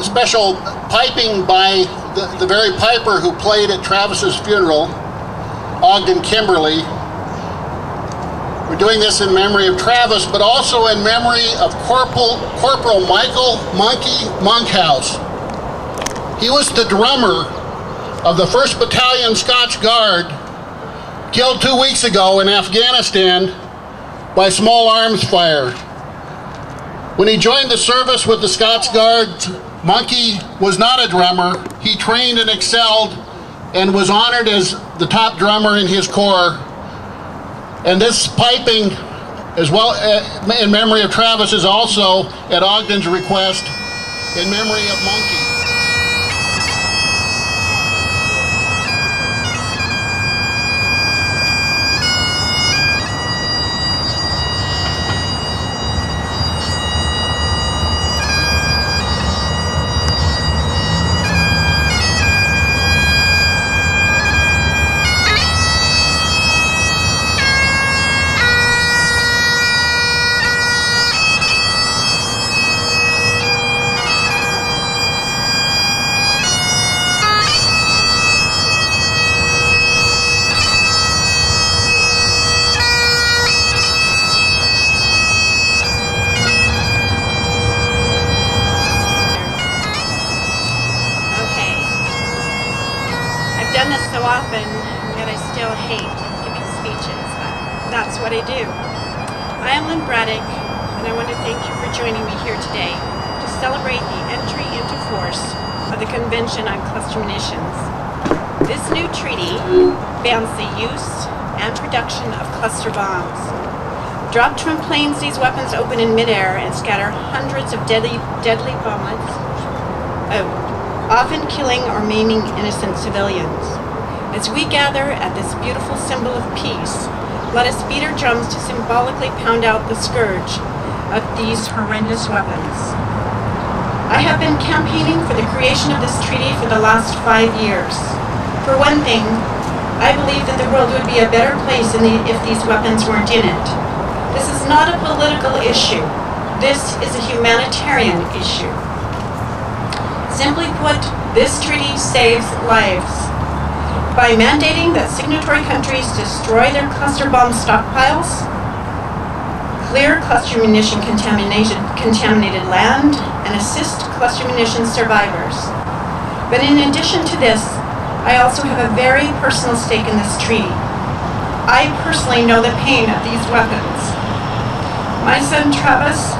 special piping by the very piper who played at Travis's funeral, Ogden Kimberly. We're doing this in memory of Travis, but also in memory of Corporal Michael Monkey Monkhouse. He was the drummer of the 1st Battalion Scotch Guard, killed 2 weeks ago in Afghanistan by small arms fire. When he joined the service with the Scots Guard, Monkey was not a drummer. He trained and excelled and was honored as the top drummer in his corps. And this piping, as well in memory of Travis, is also at Ogden's request in memory of Monkey. Done this so often that I still hate giving speeches, but that's what I do. I am Lynn Bradach, and I want to thank you for joining me here today to celebrate the entry into force of the Convention on Cluster Munitions. This new treaty bans the use and production of cluster bombs. Dropped from planes, these weapons open in midair and scatter hundreds of deadly bomblets, often killing or maiming innocent civilians. As we gather at this beautiful symbol of peace, let us beat our drums to symbolically pound out the scourge of these horrendous weapons. I have been campaigning for the creation of this treaty for the last 5 years. For one thing, I believe that the world would be a better place if these weapons weren't in it. This is not a political issue. This is a humanitarian issue. Simply put, this treaty saves lives. By mandating that signatory countries destroy their cluster bomb stockpiles, clear cluster munition contaminated land, and assist cluster munition survivors. But in addition to this, I also have a very personal stake in this treaty. I personally know the pain of these weapons. My son Travis,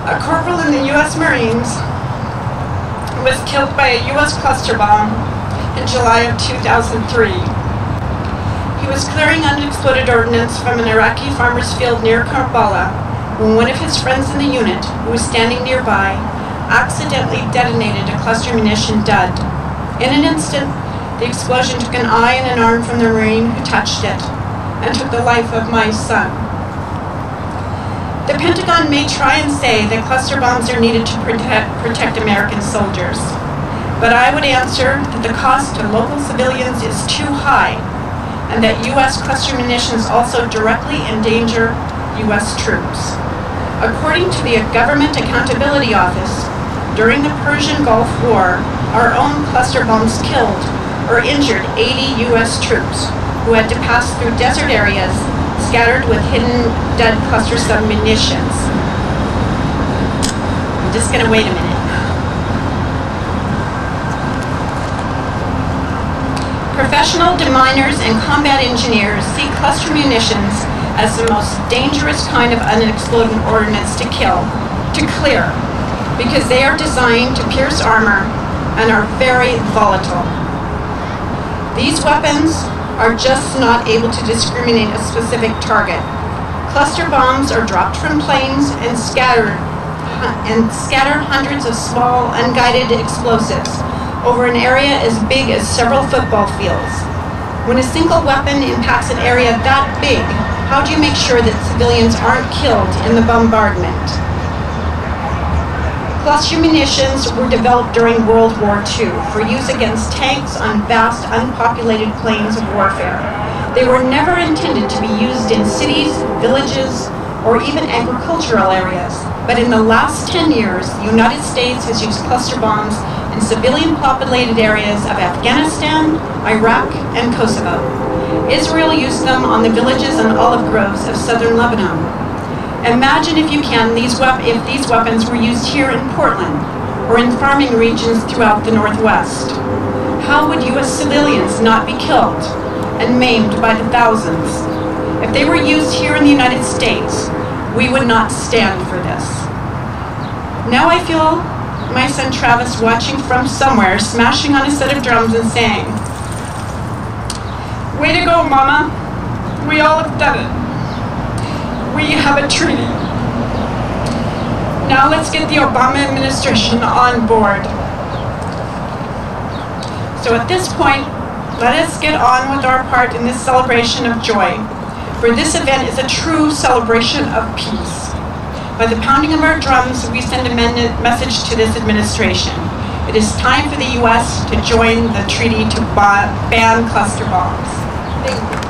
a corporal in the U.S. Marines, was killed by a U.S. cluster bomb in July of 2003. He was clearing unexploded ordnance from an Iraqi farmer's field near Karbala when one of his friends in the unit, who was standing nearby, accidentally detonated a cluster munition dud. In an instant, the explosion took an eye and an arm from the Marine who touched it and took the life of my son. The Pentagon may try and say that cluster bombs are needed to protect American soldiers, but I would answer that the cost to local civilians is too high, and that U.S. cluster munitions also directly endanger U.S. troops. According to the Government Accountability Office, during the Persian Gulf War, our own cluster bombs killed or injured 80 U.S. troops who had to pass through desert areas scattered with hidden dead cluster submunitions. I'm just going to wait a minute. Professional deminers and combat engineers see cluster munitions as the most dangerous kind of unexploded ordnance to clear, because they are designed to pierce armor and are very volatile. These weapons are just not able to discriminate a specific target. Cluster bombs are dropped from planes and scatter hundreds of small, unguided explosives over an area as big as several football fields. When a single weapon impacts an area that big, how do you make sure that civilians aren't killed in the bombardment? Cluster munitions were developed during World War II for use against tanks on vast, unpopulated plains of warfare. They were never intended to be used in cities, villages, or even agricultural areas. But in the last 10 years, the United States has used cluster bombs in civilian populated areas of Afghanistan, Iraq, and Kosovo. Israel used them on the villages and olive groves of southern Lebanon. Imagine, if you can, if these weapons were used here in Portland or in farming regions throughout the Northwest. How would U.S. civilians not be killed and maimed by the thousands? If they were used here in the United States, we would not stand for this. Now I feel my son Travis watching from somewhere, smashing on a set of drums and saying, "Way to go, Mama. We all have done it. We have a treaty. Now let's get the Obama administration on board." So at this point, let us get on with our part in this celebration of joy. For this event is a true celebration of peace. By the pounding of our drums, we send a message to this administration. It is time for the U.S. to join the treaty to ban cluster bombs. Thank you.